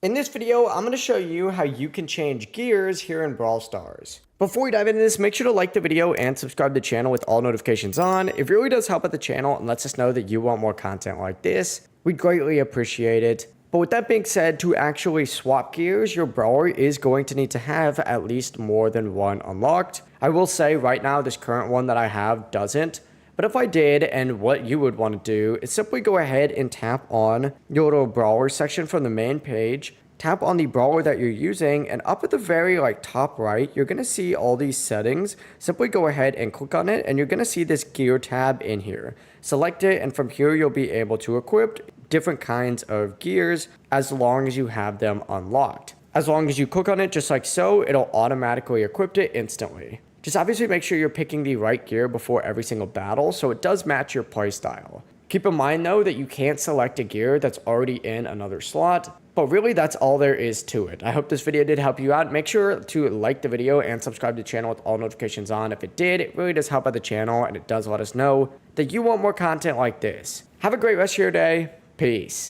In this video, I'm going to show you how you can change gears here in Brawl Stars. Before we dive into this, make sure to like the video and subscribe to the channel with all notifications on. It really does help out the channel and lets us know that you want more content like this. We'd greatly appreciate it. But with that being said, to actually swap gears, your brawler is going to need to have at least more than one unlocked. I will say right now, this current one that I have doesn't. But if I did, and what you would want to do is simply go ahead and tap on your little brawler section from the main page, tap on the brawler that you're using, and up at the very top right, you're going to see all these settings. Simply go ahead and click on it, and you're going to see this gear tab in here. Select it, and from here, you'll be able to equip different kinds of gears as long as you have them unlocked. As long as you click on it just like so, it'll automatically equip it instantly. Just obviously make sure you're picking the right gear before every single battle so it does match your playstyle. Keep in mind though that you can't select a gear that's already in another slot, but really that's all there is to it. I hope this video did help you out. Make sure to like the video and subscribe to the channel with all notifications on. If it did, it really does help out the channel and it does let us know that you want more content like this. Have a great rest of your day. Peace.